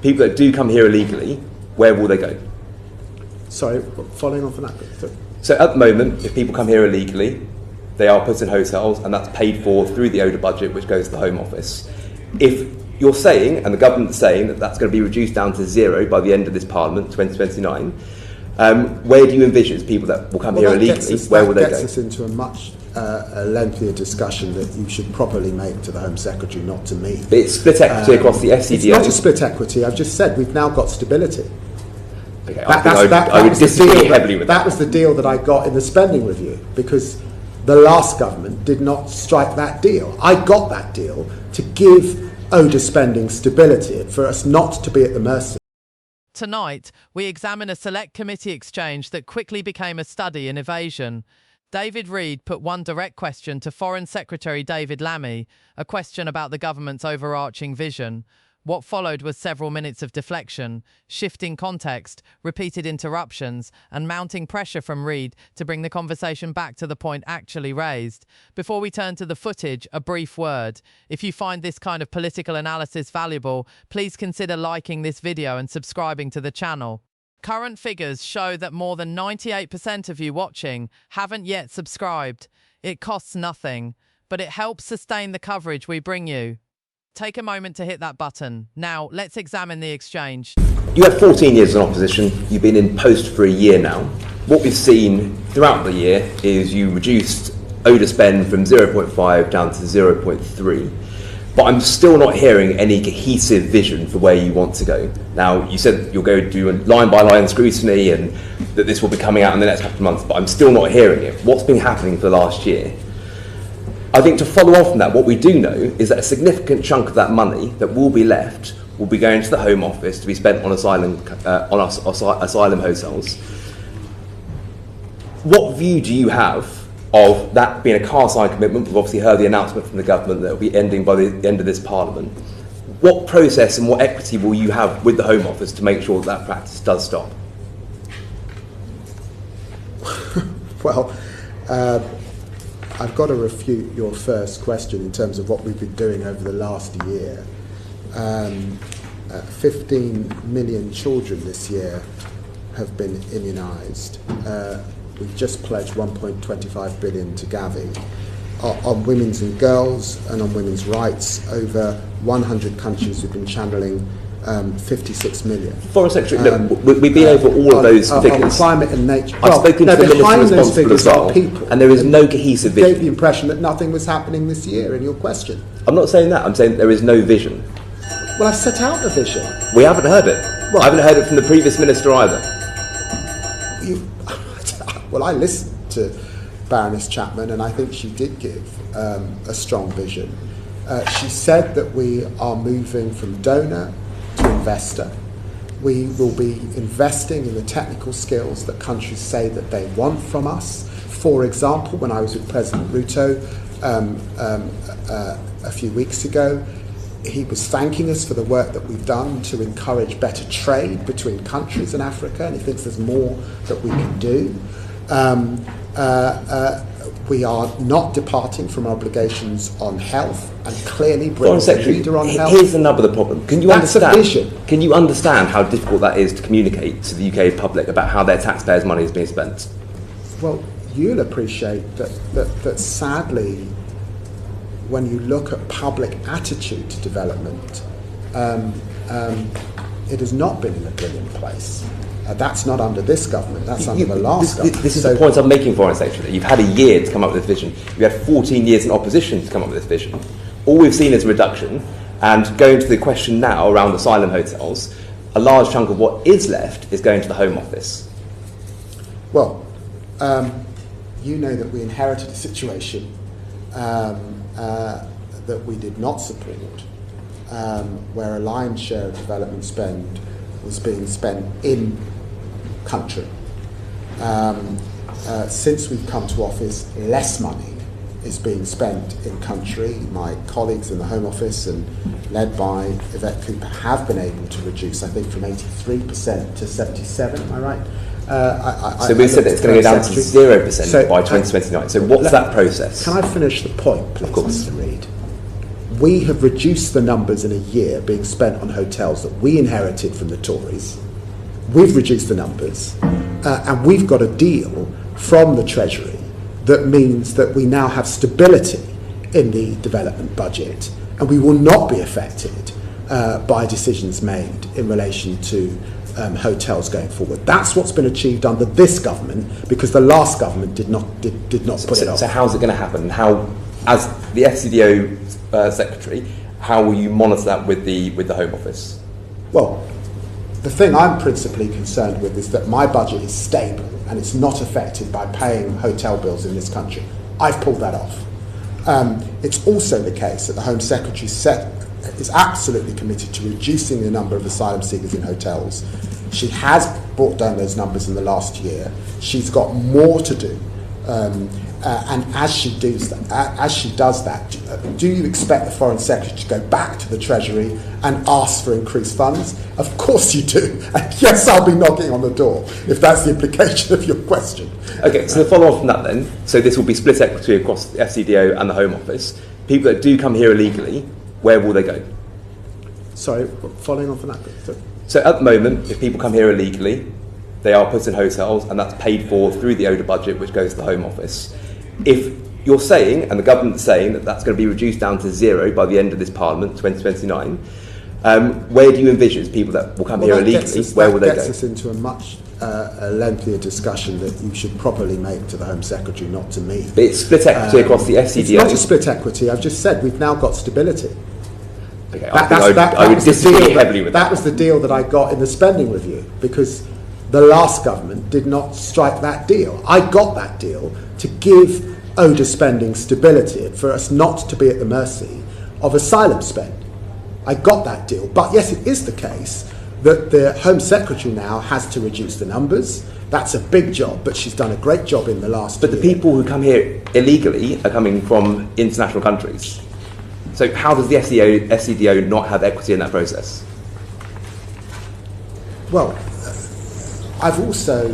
People that do come here illegally, where will they go? Sorry, following on from that. So at the moment, if people come here illegally, they are put in hotels, and that's paid for through the ODA budget, which goes to the Home Office. If you're saying, and the government's saying, that that's going to be reduced down to zero by the end of this Parliament, 2029, where do you envisage people that will come here illegally? Where will they go? That gets us into a much lengthier discussion that you should probably make to the Home Secretary, not to me. It's split equity across the FCDO. It's not a split equity. I've just said we've now got stability. Okay, I would disagree heavily with that. That was the deal that I got in the spending review, because the last government did not strike that deal. I got that deal to give ODA spending stability, for us not to be at the mercy. Tonight, we examine a select committee exchange that quickly became a study in evasion. David Reid put one direct question to Foreign Secretary David Lammy, a question about the government's overarching vision. What followed was several minutes of deflection, shifting context, repeated interruptions, and mounting pressure from Reid to bring the conversation back to the point actually raised. Before we turn to the footage, a brief word. If you find this kind of political analysis valuable, please consider liking this video and subscribing to the channel. Current figures show that more than 98% of you watching haven't yet subscribed. It costs nothing, but it helps sustain the coverage we bring you. Take a moment to hit that button. Now, let's examine the exchange. You had 14 years in opposition. You've been in post for a year now. What we've seen throughout the year is you reduced ODA spend from 0.5 down to 0.3. But I'm still not hearing any cohesive vision for where you want to go. Now, you said you'll go do a line-by-line scrutiny and that this will be coming out in the next couple of months, but I'm still not hearing it. What's been happening for the last year? I think to follow on from that, what we do know is that a significant chunk of that money that will be left will be going to the Home Office to be spent on asylum hotels. What view do you have of that being a car-side commitment? We've obviously heard the announcement from the government that it will be ending by the end of this Parliament. What process and what equity will you have with the Home Office to make sure that practice does stop? Well, I've got to refute your first question in terms of what we've been doing over the last year. 15 million children this year have been immunised. We've just pledged 1.25 billion to Gavi. On women's and girls and on women's rights, over 100 countries have been channelling 56 million. Foreign Secretary, look, we've been over all of those figures. On climate and nature. I've spoken to the minister responsible as well, people, and there is no cohesive vision. You gave the impression that nothing was happening this year in your question. I'm not saying that, I'm saying there is no vision. Well, I've set out the vision. We haven't heard it. Well, I haven't heard it from the previous minister either. Well, I listened to Baroness Chapman, and I think she did give a strong vision. She said that we are moving from donor to investor. We will be investing in the technical skills that countries say that they want from us. For example, when I was with President Ruto a few weeks ago, he was thanking us for the work that we've done to encourage better trade between countries in Africa, and he thinks there's more that we can do. We are not departing from obligations on health, and clearly Britain's a leader on health. Here's another problem. Can you That's understand? A vision. Can you understand how difficult that is to communicate to the UK public about how their taxpayers' money is being spent? Well, you'll appreciate that sadly, when you look at public attitude to development, it has not been in a brilliant place. That's not under this government, that's under the last government. This is the point I'm making, Foreign Secretary. You've had a year to come up with this vision. You had 14 years in opposition to come up with this vision. All we've seen is a reduction, and going to the question now around asylum hotels, a large chunk of what is left is going to the Home Office. Well, you know that we inherited a situation that we did not support, where a lion's share of development spend was being spent in country. Since we've come to office, less money is being spent in country. My colleagues in the Home Office, and led by Yvette Cooper, have been able to reduce, I think, from 83% to 77%, am I right? So we said that it's going to go down to 0% by 2029. So what's that process? Can I finish the point, please, of course. Mr. Reid? we have reduced the numbers in a year being spent on hotels that we inherited from the Tories. We've reduced the numbers, and we've got a deal from the Treasury that means that we now have stability in the development budget, and we will not be affected by decisions made in relation to hotels going forward. That's what's been achieved under this government, because the last government did not put it off. So how's it going to happen? How, as the FCDO secretary, how will you monitor that with the Home Office? Well, the thing I'm principally concerned with is that my budget is stable and it's not affected by paying hotel bills in this country. I've pulled that off. It's also the case that the Home Secretary is absolutely committed to reducing the number of asylum seekers in hotels. She has brought down those numbers in the last year. She's got more to do. And as she does that, do you expect the Foreign Secretary to go back to the Treasury and ask for increased funds? Of course you do. And yes, I'll be knocking on the door, if that's the implication of your question. Okay, so the follow-on from that then, so this will be split equity across the FCDO and the Home Office. People that do come here illegally, where will they go? Sorry, following on from that. So at the moment, if people come here illegally, they are put in hotels, and that's paid for through the ODA budget, which goes to the Home Office. If you're saying, and the government's saying, that that's going to be reduced down to zero by the end of this Parliament, 2029, where do you envisage people that will come here illegally, where will they go? That gets us into a much lengthier discussion that you should probably make to the Home Secretary, not to me. But it's split equity across the FCDO. It's not a split equity. I've just said we've now got stability. Okay, I would disagree heavily with that. That was the deal that I got in the spending review, because the last government did not strike that deal. I got that deal to give ODA spending stability, for us not to be at the mercy of asylum spend. I got that deal. But yes, it is the case that the Home Secretary now has to reduce the numbers. That's a big job, but she's done a great job in the last year. But the people who come here illegally are coming from international countries. So how does the FCDO not have equity in that process? Well, I've also,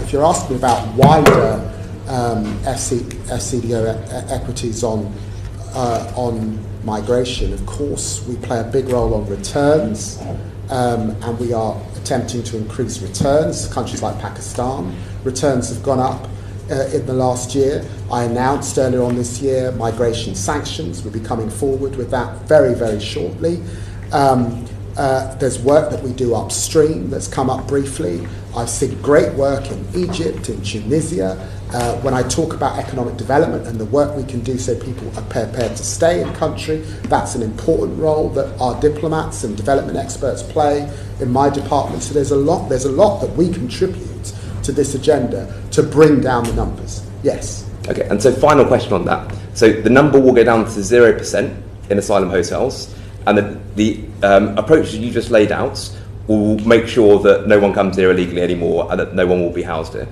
if you're asking about wider FCDO equities on migration, of course we play a big role on returns, and we are attempting to increase returns. Countries like Pakistan, returns have gone up in the last year. I announced earlier on this year migration sanctions. We'll be coming forward with that very, very shortly. There's work that we do upstream that's come up briefly. I've seen great work in Egypt, in Tunisia. When I talk about economic development and the work we can do so people are prepared to stay in country, that's an important role that our diplomats and development experts play in my department. So there's a lot that we contribute to this agenda to bring down the numbers. Yes. Okay, and so final question on that. So the number will go down to 0% in asylum hotels, and the approach that you just laid out will make sure that no one comes here illegally anymore and that no one will be housed here.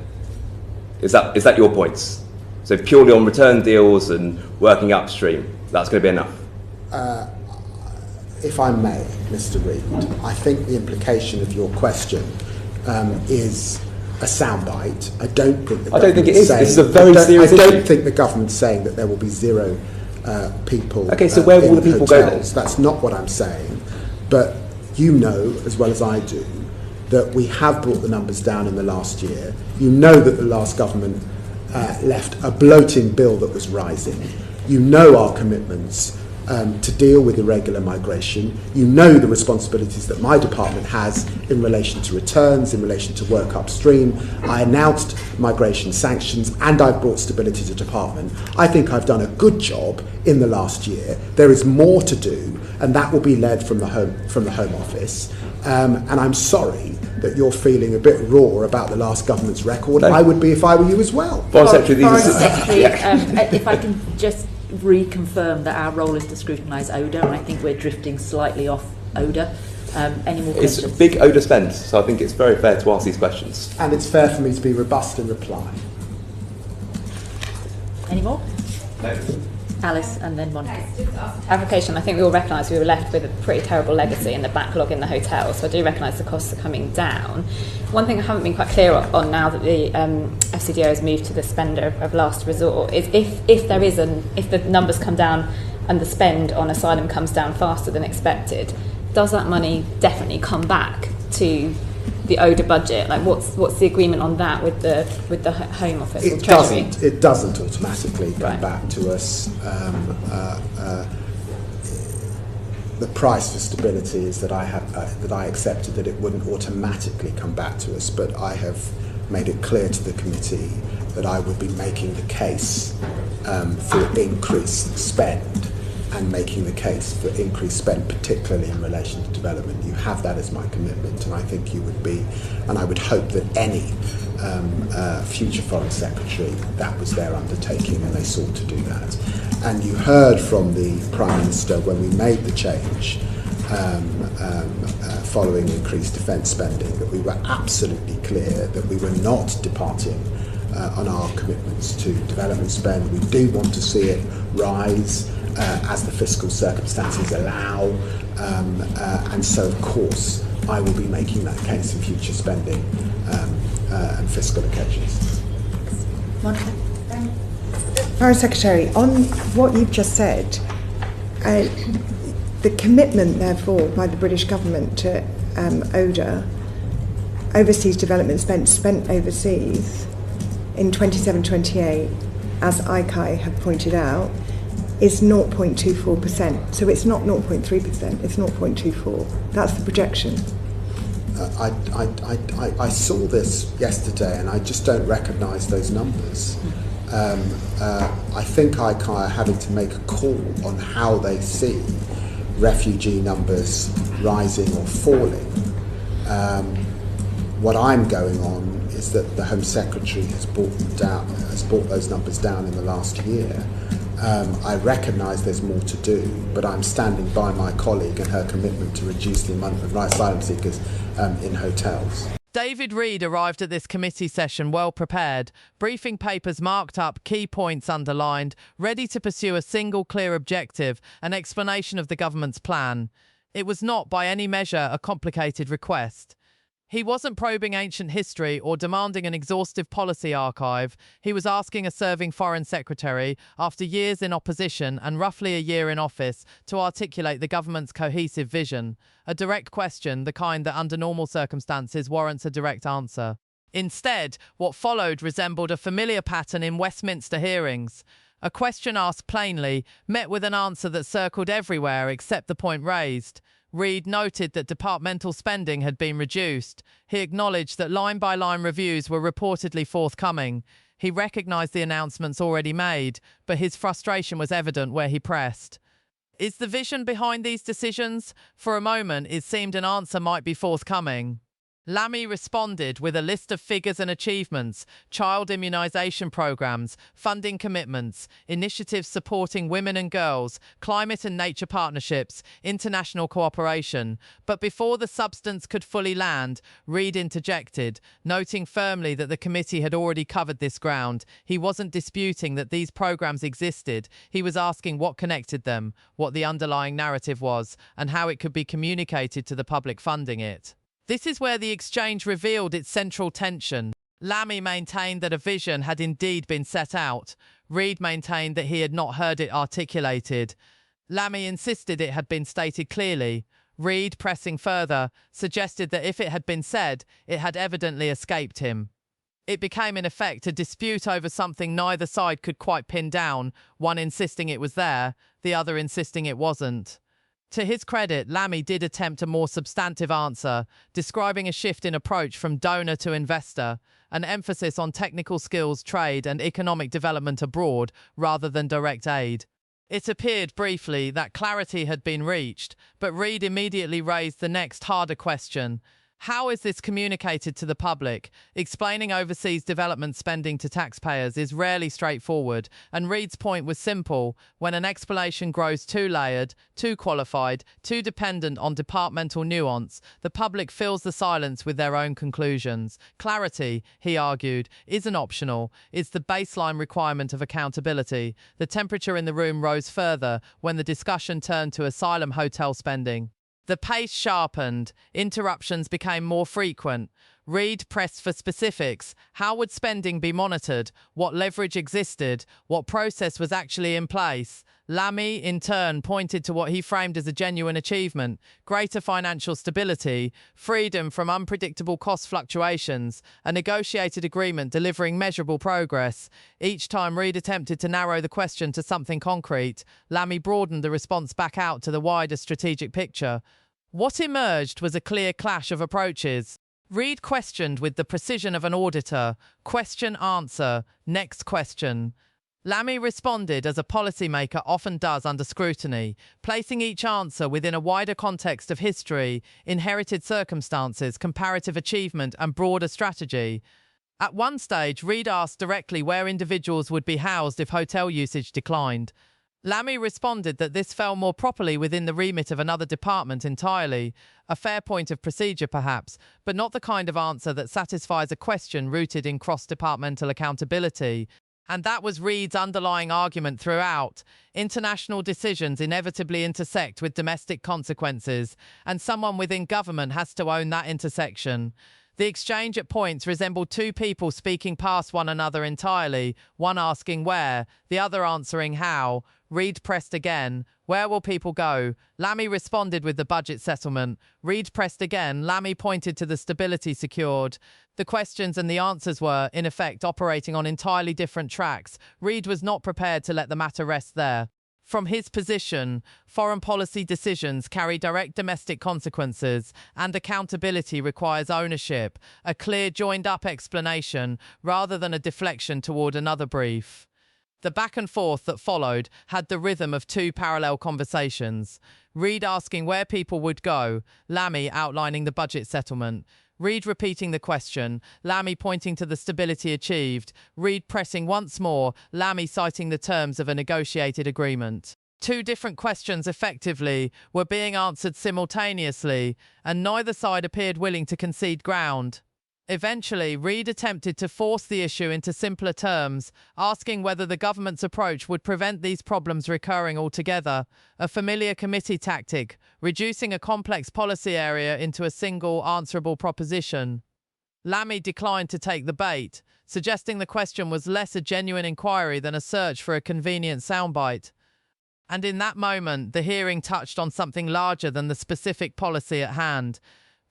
Is that your points? So purely on return deals and working upstream, that's going to be enough? If I may, Mr. Reid, I think the implication of your question is a soundbite. I don't think it is. This is a very serious issue. I don't think the government's saying that there will be zero people. Okay, so where will the people go then? That's not what I'm saying. But you know as well as I do that we have brought the numbers down in the last year. You know that the last government left a bloating bill that was rising. You know our commitments to deal with irregular migration. You know the responsibilities that my department has in relation to returns, in relation to work upstream. I announced migration sanctions and I've brought stability to the department. I think I've done a good job in the last year. There is more to do, and that will be led from the Home Office. And I'm sorry that you're feeling a bit raw about the last government's record. No. I would be if I were you as well. Foreign Secretary, if I can just reconfirm that our role is to scrutinise ODA, and I think we're drifting slightly off ODA. Any more questions? It's a big ODA spend, so I think it's very fair to ask these questions. And it's fair for me to be robust in reply. Any more? No. Alice and then Monica. Application, I think we all recognise we were left with a pretty terrible legacy in the backlog in the hotel, so I do recognise the costs are coming down. One thing I haven't been quite clear on now that the FCDO has moved to the spender of last resort is if the numbers come down and the spend on asylum comes down faster than expected, does that money definitely come back to the ODA budget? Like, what's the agreement on that with the Home Office or Treasury? It doesn't automatically come Right. back to us. The price for stability is that I accepted that it wouldn't automatically come back to us, but I have made it clear to the committee that I would be making the case for increased spend, and making the case for increased spend, particularly in relation to development. You have that as my commitment, and I think you would be, and I would hope that any future Foreign Secretary, that was their undertaking, and they sought to do that. And you heard from the Prime Minister when we made the change following increased defence spending, that we were absolutely clear that we were not departing on our commitments to development spend. We do want to see it rise as the fiscal circumstances allow, and so of course I will be making that case in future spending and fiscal occasions. Monica. Foreign Secretary, on what you've just said, the commitment therefore by the British government to ODA, overseas development spent overseas in 27-28, as ICAI have pointed out, is 0.24%. So it's not 0.3%, it's 0.24. That's the projection. I saw this yesterday and I just don't recognise those numbers. I think ICAI are having to make a call on how they see refugee numbers rising or falling. What I'm going on is that the Home Secretary has brought those numbers down in the last year. I recognise there's more to do, but I'm standing by my colleague and her commitment to reduce the amount of asylum seekers in hotels. David Reid arrived at this committee session well prepared, briefing papers marked up, key points underlined, ready to pursue a single clear objective, an explanation of the government's plan. It was not by any measure a complicated request. He wasn't probing ancient history or demanding an exhaustive policy archive. He was asking a serving foreign secretary, after years in opposition and roughly a year in office, to articulate the government's cohesive vision. A direct question, the kind that under normal circumstances warrants a direct answer. Instead, what followed resembled a familiar pattern in Westminster hearings. A question asked plainly, met with an answer that circled everywhere except the point raised. Reid noted that departmental spending had been reduced. He acknowledged that line-by-line reviews were reportedly forthcoming. He recognised the announcements already made, but his frustration was evident where he pressed. Is the vision behind these decisions? For a moment, it seemed an answer might be forthcoming. Lammy responded with a list of figures and achievements, child immunisation programmes, funding commitments, initiatives supporting women and girls, climate and nature partnerships, international cooperation. But before the substance could fully land, Reid interjected, noting firmly that the committee had already covered this ground. He wasn't disputing that these programmes existed. He was asking what connected them, what the underlying narrative was, and how it could be communicated to the public funding it. This is where the exchange revealed its central tension. Lammy maintained that a vision had indeed been set out. Reid maintained that he had not heard it articulated. Lammy insisted it had been stated clearly. Reid, pressing further, suggested that if it had been said, it had evidently escaped him. It became in effect a dispute over something neither side could quite pin down, one insisting it was there, the other insisting it wasn't. To his credit, Lammy did attempt a more substantive answer, describing a shift in approach from donor to investor, an emphasis on technical skills, trade and economic development abroad rather than direct aid. It appeared briefly that clarity had been reached, but Reid immediately raised the next harder question. How is this communicated to the public? Explaining overseas development spending to taxpayers is rarely straightforward, and Reid's point was simple. When an explanation grows too layered, too qualified, too dependent on departmental nuance, the public fills the silence with their own conclusions. Clarity, he argued, isn't optional. It's the baseline requirement of accountability. The temperature in the room rose further when the discussion turned to asylum hotel spending. The pace sharpened, interruptions became more frequent. Reid pressed for specifics. How would spending be monitored? What leverage existed? What process was actually in place? Lammy, in turn, pointed to what he framed as a genuine achievement: greater financial stability, freedom from unpredictable cost fluctuations, a negotiated agreement delivering measurable progress. Each time Reid attempted to narrow the question to something concrete, Lammy broadened the response back out to the wider strategic picture. What emerged was a clear clash of approaches. Reid questioned with the precision of an auditor. Question, answer, next question. Lammy responded as a policymaker often does under scrutiny, placing each answer within a wider context of history, inherited circumstances, comparative achievement, and broader strategy. At one stage, Reid asked directly where individuals would be housed if hotel usage declined. Lammy responded that this fell more properly within the remit of another department entirely, a fair point of procedure perhaps, but not the kind of answer that satisfies a question rooted in cross-departmental accountability. And that was Reid's underlying argument throughout. International decisions inevitably intersect with domestic consequences, and someone within government has to own that intersection. The exchange at points resembled two people speaking past one another entirely, one asking where, the other answering how. Reid pressed again. Where will people go? Lammy responded with the budget settlement. Reid pressed again. Lammy pointed to the stability secured. The questions and the answers were, in effect, operating on entirely different tracks. Reid was not prepared to let the matter rest there. From his position, foreign policy decisions carry direct domestic consequences, and accountability requires ownership, a clear joined-up explanation, rather than a deflection toward another brief. The back and forth that followed had the rhythm of two parallel conversations. Reid asking where people would go, Lammy outlining the budget settlement. Reid repeating the question, Lammy pointing to the stability achieved. Reid pressing once more, Lammy citing the terms of a negotiated agreement. Two different questions effectively were being answered simultaneously, and neither side appeared willing to concede ground. Eventually, Reid attempted to force the issue into simpler terms, asking whether the government's approach would prevent these problems recurring altogether, a familiar committee tactic, reducing a complex policy area into a single answerable proposition. Lammy declined to take the bait, suggesting the question was less a genuine inquiry than a search for a convenient soundbite. And in that moment, the hearing touched on something larger than the specific policy at hand.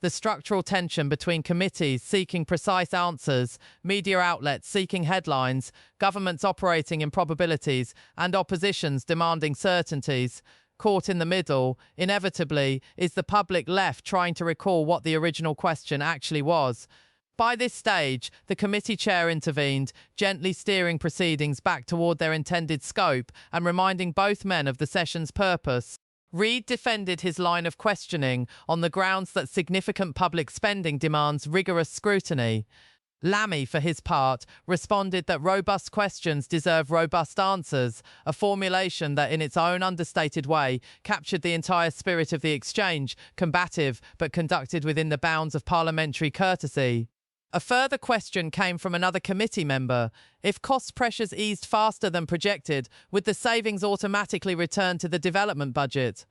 The structural tension between committees seeking precise answers, media outlets seeking headlines, governments operating in probabilities, and oppositions demanding certainties. Caught in the middle, inevitably, is the public left trying to recall what the original question actually was. By this stage, the committee chair intervened, gently steering proceedings back toward their intended scope and reminding both men of the session's purpose. Reid defended his line of questioning on the grounds that significant public spending demands rigorous scrutiny. Lammy, for his part, responded that robust questions deserve robust answers, a formulation that in its own understated way captured the entire spirit of the exchange, combative but conducted within the bounds of parliamentary courtesy. A further question came from another committee member. If cost pressures eased faster than projected, would the savings automatically return to the development budget?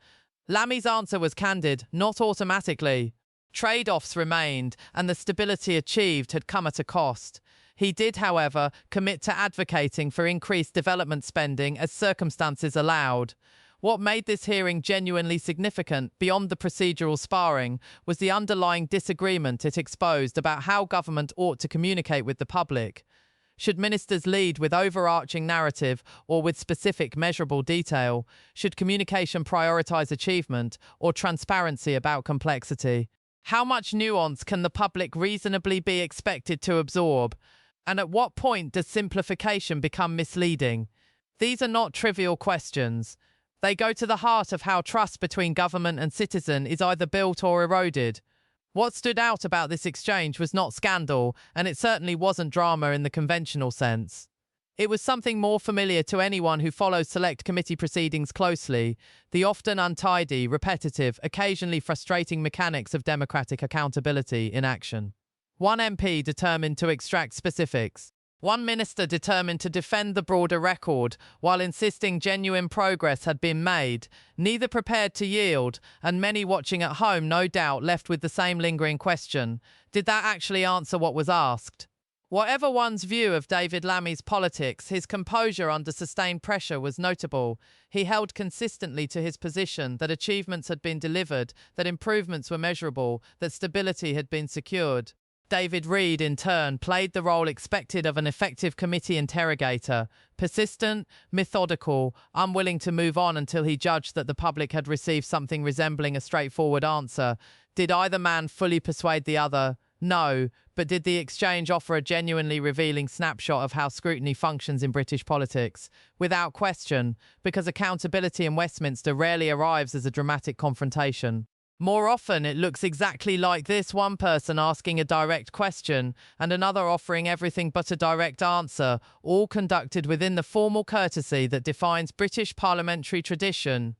Lammy's answer was candid: not automatically. Trade-offs remained, and the stability achieved had come at a cost. He did, however, commit to advocating for increased development spending as circumstances allowed. What made this hearing genuinely significant, beyond the procedural sparring, was the underlying disagreement it exposed about how government ought to communicate with the public. Should ministers lead with overarching narrative or with specific measurable detail? Should communication prioritise achievement or transparency about complexity? How much nuance can the public reasonably be expected to absorb? And at what point does simplification become misleading? These are not trivial questions. They go to the heart of how trust between government and citizen is either built or eroded. What stood out about this exchange was not scandal, and it certainly wasn't drama in the conventional sense. It was something more familiar to anyone who follows select committee proceedings closely: the often untidy, repetitive, occasionally frustrating mechanics of democratic accountability in action. One MP determined to extract specifics. One minister determined to defend the broader record, while insisting genuine progress had been made, neither prepared to yield, and many watching at home no doubt left with the same lingering question: did that actually answer what was asked? Whatever one's view of David Lammy's politics, his composure under sustained pressure was notable. He held consistently to his position that achievements had been delivered, that improvements were measurable, that stability had been secured. David Reid, in turn, played the role expected of an effective committee interrogator, persistent, methodical, unwilling to move on until he judged that the public had received something resembling a straightforward answer. Did either man fully persuade the other? No, but did the exchange offer a genuinely revealing snapshot of how scrutiny functions in British politics? Without question, because accountability in Westminster rarely arrives as a dramatic confrontation. More often, it looks exactly like this: one person asking a direct question and another offering everything but a direct answer, all conducted within the formal courtesy that defines British parliamentary tradition.